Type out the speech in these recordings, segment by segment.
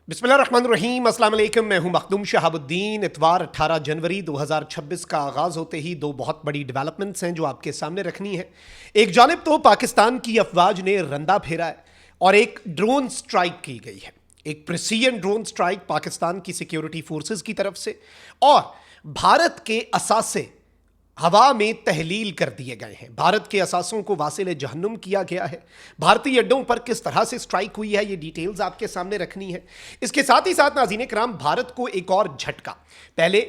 बिस्मिल्लाहिर्रहमानिर्रहीम, अस्सलाम वालेकुम। मैं हूं मखदूम शहाबुद्दीन। इतवार 18 जनवरी 2026 का आगाज़ होते ही दो बहुत बड़ी डेवलपमेंट्स हैं जो आपके सामने रखनी है। एक जानिब तो पाकिस्तान की अफवाज ने रंदा फेरा है और एक ड्रोन स्ट्राइक की गई है, एक प्रिसीजन ड्रोन स्ट्राइक पाकिस्तान की सिक्योरिटी फोर्सेस की तरफ से, और भारत के असासे हवा में तहलील कर दिए गए हैं। भारत के असासों को वासिल जहन्नुम किया गया है। भारतीय अड्डों पर किस तरह से स्ट्राइक हुई है, ये डिटेल्स आपके सामने रखनी है। इसके साथ ही साथ नाज़रीन कराम, भारत को एक और झटका। पहले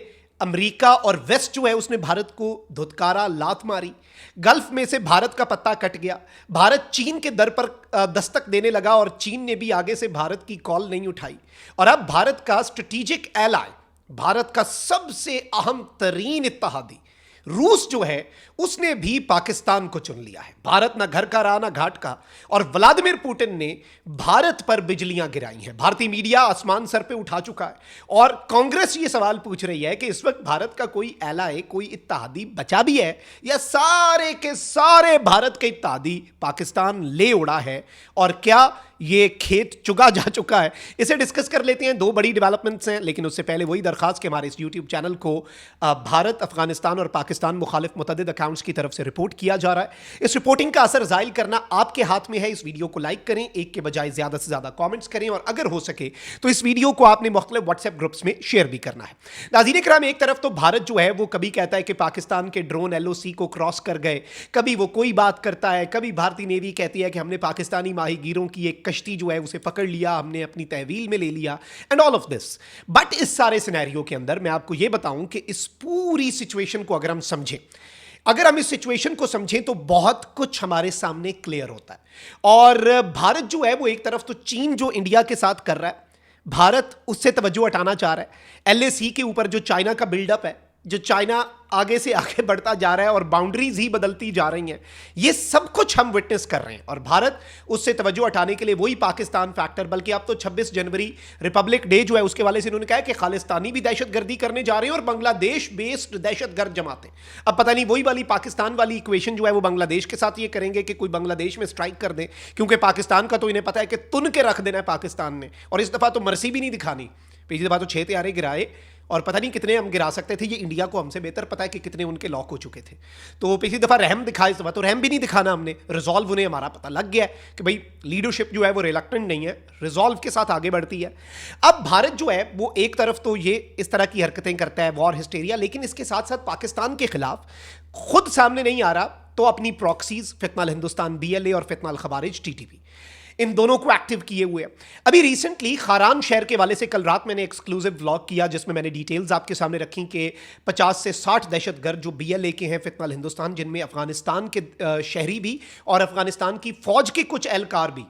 अमेरिका और वेस्ट जो है उसने भारत को धुतकारा, लात मारी। गल्फ में से भारत का पत्ता कट गया। भारत चीन के दर पर दस्तक देने लगा और चीन ने भी आगे से भारत की कॉल नहीं उठाई। और अब भारत का स्ट्रेटेजिक एलाय, भारत का सबसे अहम तरीन इत्तेहादी रूस जो है उसने भी पाकिस्तान को चुन लिया है। भारत ना घर का रहा ना घाट का, और व्लादिमीर पुतिन ने भारत पर बिजलियां गिराई हैं। भारतीय मीडिया आसमान सर पे उठा चुका है और कांग्रेस ये सवाल पूछ रही है कि इस वक्त भारत का कोई एलाय, कोई इत्तेहादी बचा भी है या सारे के सारे भारत के इत्तेहादी पाकिस्तान ले उड़ा है, और क्या ये खेत चुगा जा चुका है। इसे डिस्कस कर लेते हैं। दो बड़ी डेवलपमेंट्स हैं, लेकिन उससे पहले वही दरखास्त कि हमारे इस यूट्यूब चैनल को भारत, अफगानिस्तान और पाकिस्तान मुखालिफ मुतअद्दिद अकाउंट्स की तरफ से रिपोर्ट किया जा रहा है। इस रिपोर्टिंग का असर जाहिर करना आपके हाथ में है। इस वीडियो को लाइक करें, एक के बजाय ज्यादा से ज्यादा कॉमेंट्स करें, और अगर हो सके तो इस वीडियो को आपने मुख्तलिफ व्हाट्सएप ग्रुप्स में शेयर भी करना है। नाज़रीन कराम, एक तरफ तो भारत जो है वो कभी कहता है कि पाकिस्तान के ड्रोन LOC को क्रॉस कर गए, कभी वो कोई बात करता है, कभी भारतीय नेवी कहती है कि हमने पाकिस्तानी माहीगीरों की एक कश्ती जो है उसे पकड़ लिया, हमने अपनी तहवील में ले लिया, and all of this. But इस सारे सिनेरियो के अंदर मैं आपको यह बताऊं कि इस पूरी सिचुएशन को अगर हम समझें, अगर हम इस सिचुएशन को समझें तो बहुत कुछ हमारे सामने क्लियर होता है। और भारत जो है वो एक तरफ तो चीन जो इंडिया के साथ कर रहा है, भारत उससे तवज्जो हटाना चाह रहा है। LAC के ऊपर जो चाइना का बिल्डअप है, जो चाइना आगे से आगे बढ़ता जा रहा है और बाउंड्रीज ही बदलती जा रही हैं, ये सब कुछ हम विटनेस कर रहे हैं। और भारत उससे तवज्जो हटाने के लिए वही पाकिस्तान फैक्टर, बल्कि अब तो 26 जनवरी रिपब्लिक डे जो है उसके वाले से उन्होंने कहा कि खालिस्तानी भी दहशतगर्दी करने जा रहे हैं और बांग्लादेश बेस्ड दहशतगर्द जमाते। अब पता नहीं वही वाली पाकिस्तान वाली इक्वेशन जो है वो बांग्लादेश के साथ ये करेंगे कि कोई बांग्लादेश में स्ट्राइक कर दे, क्योंकि पाकिस्तान का तो इन्हें पता है कि तुन के रख देना है पाकिस्तान ने। और इस दफा तो मर्सी भी नहीं दिखानी। पिछली दफा तो 6 तैयारे गिराए और पता नहीं कितने हम गिरा सकते थे। ये इंडिया को हमसे बेहतर पता है कि कितने उनके लॉक हो चुके थे। तो पिछली दफा रहम दिखा, इस दफा तो रहम भी नहीं दिखाना हमने। रिजॉल्व उन्हें हमारा पता लग गया है कि भाई लीडरशिप जो है वो रिलक्टेंट नहीं है, रिजॉल्व के साथ आगे बढ़ती है। अब भारत जो है वो एक तरफ तो ये इस तरह की हरकतें करता है, वॉर हिस्टेरिया, लेकिन इसके साथ साथ पाकिस्तान के खिलाफ खुद सामने नहीं आ रहा तो अपनी प्रॉक्सीज फितनल हिंदुस्तान BLA और फितनल खवारिज TTP, इन दोनों को एक्टिव किए हुए हैं। अभी रिसेंटली खारान शहर के वाले से कल रात मैंने एक्सक्लूसिव व्लॉग किया जिसमें मैंने डिटेल्स आपके सामने रखी कि 50 से 60 दहशतगर्द जो BLA के हैं फितनल हिंदुस्तान, जिनमें अफगानिस्तान के शहरी भी और अफगानिस्तान की फौज के कुछ एहलकार भी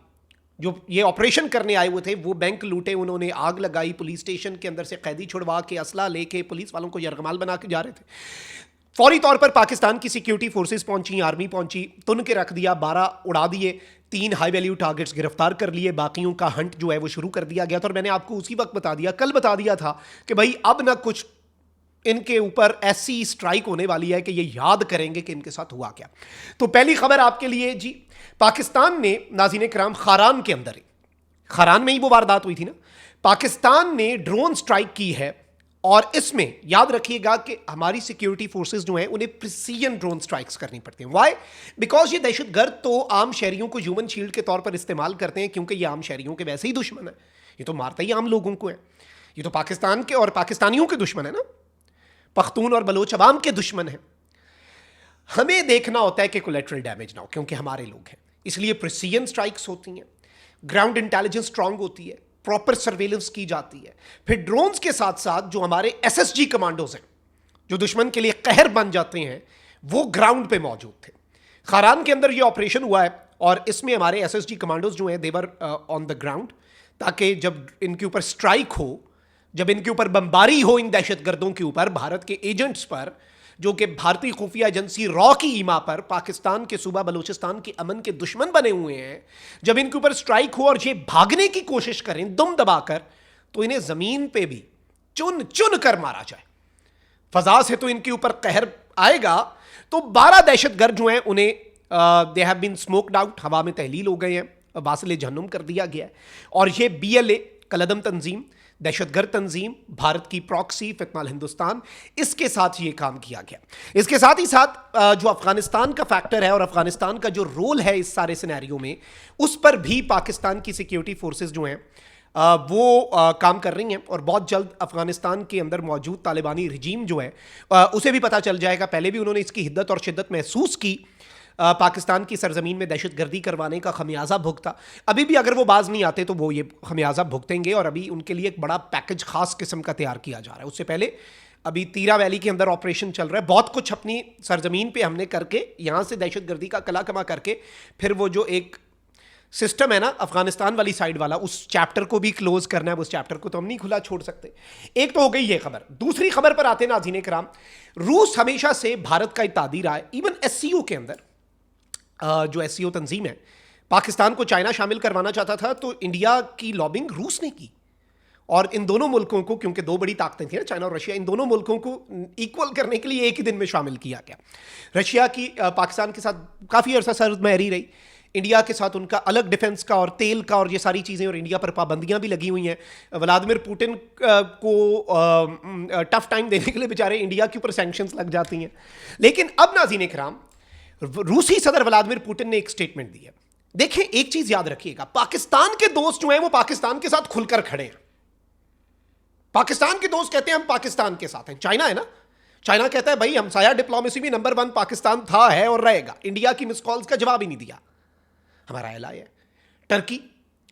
जो ये ऑपरेशन करने आए हुए थे, वो बैंक लूटे, उन्होंने आग लगाई, पुलिस स्टेशन के अंदर से कैदी छुड़वा के असला लेके पुलिस वालों को यरगमाल बना के जा रहे थे। फौरी तौर पर पाकिस्तान की सिक्योरिटी फोर्सेस पहुंची, आर्मी पहुंची, तुन के रख दिया, 12 उड़ा दिए, 3 हाई वैल्यू टारगेट्स गिरफ्तार कर लिए, बाकियों का हंट जो है वो शुरू कर दिया गया था। और मैंने आपको उसी वक्त बता दिया, कल बता दिया था कि भाई अब ना कुछ इनके ऊपर ऐसी स्ट्राइक होने वाली है कि ये याद करेंगे कि इनके साथ हुआ क्या। तो पहली खबर आपके लिए जी, पाकिस्तान ने नाज़रीन कराम खारान के अंदर, खारान में ही वो वारदात हुई थी ना, पाकिस्तान ने ड्रोन स्ट्राइक की है। और इसमें याद रखिएगा कि हमारी सिक्योरिटी फोर्सेस जो हैं उन्हें प्रिसीजन ड्रोन स्ट्राइक्स करनी पड़ती हैं। व्हाई? बिकॉज ये दहशतगर्द तो आम शहरियों को ह्यूमन शील्ड के तौर पर इस्तेमाल करते हैं, क्योंकि ये आम शहरियों के वैसे ही दुश्मन है। ये तो मारता ही आम लोगों को है। ये तो पाकिस्तान के और पाकिस्तानियों के दुश्मन है ना, पख्तून और बलोच अवाम के दुश्मन है। हमें देखना होता है कि कोलेटरल डैमेज ना हो, क्योंकि हमारे लोग हैं, इसलिए प्रिसीजन स्ट्राइक्स होती हैं, ग्राउंड इंटेलिजेंस स्ट्रांग होती है, प्रॉपर सर्वेलेंस की जाती है। फिर ड्रोन्स के साथ साथ जो हमारे SSG कमांडोज हैं जो दुश्मन के लिए कहर बन जाते हैं, वो ग्राउंड पे मौजूद थे। खारान के अंदर ये ऑपरेशन हुआ है और इसमें हमारे SSG कमांडोज जो हैं देवर ऑन द ग्राउंड, ताकि जब इनके ऊपर स्ट्राइक हो, जब इनके ऊपर बमबारी हो इन दहशतगर्दों के ऊपर, भारत के एजेंट्स पर, जो कि भारतीय खुफिया एजेंसी रॉ की ईमा पर पाकिस्तान के सूबा बलूचिस्तान के अमन के दुश्मन बने हुए हैं, जब इनके ऊपर स्ट्राइक हो और ये भागने की कोशिश करें दुम दबाकर, तो इन्हें जमीन पे भी चुन चुन कर मारा जाए। फजा से तो इनके ऊपर कहर आएगा। तो 12 दहशतगर्द जो हैं उन्हें they have been smoked out, हवा में तहलील हो गए हैं, वासिल जहन्नुम कर दिया गया है। और ये BLA कलदम तंजीम, दहशतगर्द तंजीम, भारत की प्रॉक्सी, फितनाल हिंदुस्तान, इसके साथ ये काम किया गया। इसके साथ ही साथ जो अफगानिस्तान का फैक्टर है और अफगानिस्तान का जो रोल है इस सारे सिनेरियो में, उस पर भी पाकिस्तान की सिक्योरिटी फोर्सेस जो हैं वो काम कर रही हैं और बहुत जल्द अफगानिस्तान के अंदर मौजूद तालिबानी रिजीम जो है उसे भी पता चल जाएगा। पहले भी उन्होंने इसकी हिद्दत और शिद्दत महसूस की, पाकिस्तान की सरजमीन में दहशतगर्दी करवाने का खमियाजा भुगता। अभी भी अगर वो बाज नहीं आते तो वो ये खमियाजा भुगतेंगे और अभी उनके लिए एक बड़ा पैकेज खास किस्म का तैयार किया जा रहा है। उससे पहले अभी तीरा वैली के अंदर ऑपरेशन चल रहा है, बहुत कुछ अपनी सरजमीन पे हमने करके यहाँ से दहशतगर्दी का कला कमा करके फिर वो जो एक सिस्टम है ना अफगानिस्तान वाली साइड वाला, उस चैप्टर को भी क्लोज करना है। उस चैप्टर को तो हम नहीं खुला छोड़ सकते। एक तो हो गई ये खबर। दूसरी खबर पर आते हैं नाज़रीन कराम, रूस हमेशा से भारत का इत्तेहादी रहा है। इवन एससीओ के अंदर जो एससीओ तंजीम है, पाकिस्तान को चाइना शामिल करवाना चाहता था तो इंडिया की लॉबिंग रूस ने की और इन दोनों मुल्कों को, क्योंकि दो बड़ी ताकतें थी ना चाइना और रशिया, इन दोनों मुल्कों को इक्वल करने के लिए एक ही दिन में शामिल किया गया। रशिया की पाकिस्तान के साथ काफ़ी अर्सा सरहद महरी रही, इंडिया के साथ उनका अलग डिफेंस का और तेल का और ये सारी चीज़ें, और इंडिया पर पाबंदियां भी लगी हुई हैं। व्लादिमीर पुतिन को टफ टाइम देने के लिए बेचारे इंडिया के ऊपर सैंक्शंस लग जाती हैं। लेकिन अब नाज़रीन इकराम, रूसी सदर व्लादिमीर पुतिन ने एक स्टेटमेंट दी है। देखें, एक चीज याद रखिएगा, पाकिस्तान के दोस्त जो हैं वो पाकिस्तान के साथ खुलकर खड़े हैं। पाकिस्तान के दोस्त कहते हैं हम पाकिस्तान के साथ हैं। चाइना है ना, चाइना कहता है भाई हमसाया डिप्लोमेसी में नंबर 1 पाकिस्तान था, है और रहेगा। इंडिया की मिस कॉल्स का जवाब ही नहीं दिया। हमारा एलाई है। टर्की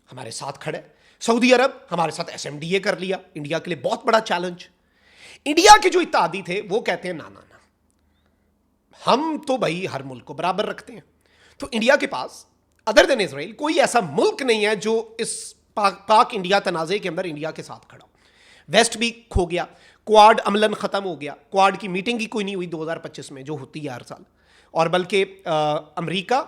हमारे साथ खड़े, सऊदी अरब हमारे साथ एसएमडीए कर लिया, इंडिया के लिए बहुत बड़ा चैलेंज। इंडिया के जो इत्तेहादी थे वो कहते हैं ना ना ना, हम तो भाई हर मुल्क को बराबर रखते हैं। तो इंडिया के पास अदर देन इजराइल कोई ऐसा मुल्क नहीं है जो इस पाक इंडिया तनाज़े के अंदर इंडिया के साथ खड़ा। वेस्ट भी खो गया, क्वाड अमलन ख़त्म हो गया, क्वाड की मीटिंग ही कोई नहीं हुई 2025 में जो होती है हर साल, और बल्कि अमेरिका,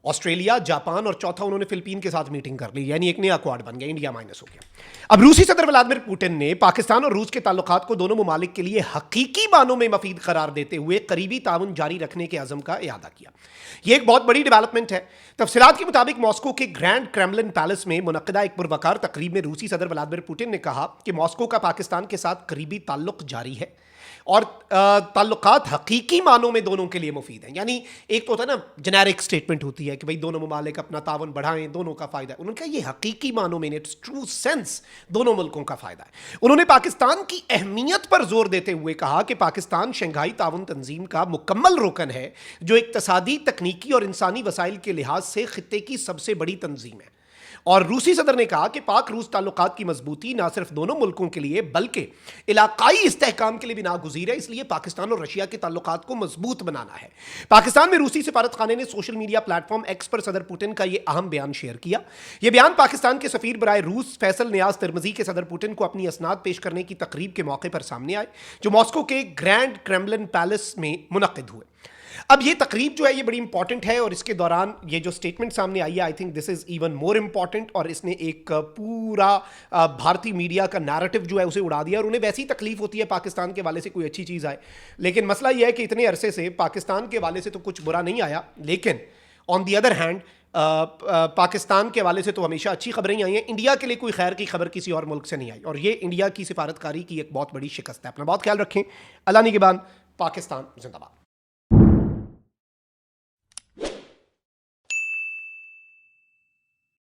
ऑस्ट्रेलिया, जापान और चौथा उन्होंने फिलीपीन के साथ मीटिंग कर ली, यानी एक नया क्वाड बन गया, इंडिया माइनस हो गया। अब रूसी सदर व्लादिमीर पुतिन ने पाकिस्तान और रूस के ताल्लुकात को दोनों ममालिक के लिए हकीकी मानों में मफीद करार देते हुए करीबी ताउन जारी रखने के अज़म का इयादा किया। यह एक बहुत बड़ी डेवलपमेंट है। तफसीलात के मुताबिक मॉस्को के ग्रैंड क्रेमलिन पैलेस में मुनक्किदा एक पुरवकार तकरीब में रूसी सदर व्लादिमीर पुतिन ने कहा कि मॉस्को का पाकिस्तान के साथ करीबी ताल्लुक जारी है और ताल्लुकात हकीकी मानों में दोनों के लिए मुफीद हैं। यानी एक तो होता है ना जेनेरिक स्टेटमेंट होती है कि भाई दोनों ममालिक अपना तावन बढ़ाएं, दोनों का फायदा है। उन्होंने कहा ये हकीकी मानों में, इट्स ट्रू सेंस, दोनों मुल्कों का फायदा है। उन्होंने पाकिस्तान की अहमियत पर जोर देते हुए कहा कि पाकिस्तान शंघाई ताउन तंजीम का मुकम्मल रुकन है, जो इक्तसादी, तकनीकी और इंसानी वसाइल के लिहाज से खित्ते की सबसे बड़ी तंजीम है। और रूसी सदर ने कहा कि पाक रूस ताल्लुकात की मजबूती न सिर्फ दोनों मुल्कों के लिए बल्कि इलाकाई इस्तेहकाम के लिए भी नागुज़ीर है, इसलिए पाकिस्तान और रशिया के ताल्लुकात को मजबूत बनाना है। पाकिस्तान में रूसी सिफारतखाने ने सोशल मीडिया प्लेटफॉर्म एक्स पर सदर पुतिन का यह अहम बयान शेयर किया। यह बयान पाकिस्तान के सफीर बराए रूस फैसल नियाज तिरमिजी के सदर पुतिन को अपनी असनाद पेश करने की तकरीब के मौके पर सामने आए, जो मॉस्को के ग्रैंड क्रेमलिन पैलेस में मुनक्किद हुए। अब ये तकरीब जो है ये बड़ी इंपॉर्टेंट है और इसके दौरान ये जो स्टेटमेंट सामने आई है, I think this is even more important, और इसने एक पूरा भारतीय मीडिया का नैरेटिव जो है उसे उड़ा दिया। और उन्हें वैसी तकलीफ होती है पाकिस्तान के वाले से कोई अच्छी चीज़ आए, लेकिन मसला यह है कि इतने अरसे से पाकिस्तान के वाले से तो कुछ बुरा नहीं आया, लेकिन on the other hand Pakistan के वाले से तो हमेशा अच्छी खबरें ही आई हैं। इंडिया के लिए कोई खैर की खबर किसी और मुल्क से नहीं आई, और ये इंडिया की सिफारतकारी की एक बहुत बड़ी शिकस्त है। अपना बहुत ख्याल रखें। अल्लाह निगहबान। पाकिस्तान जिंदाबाद।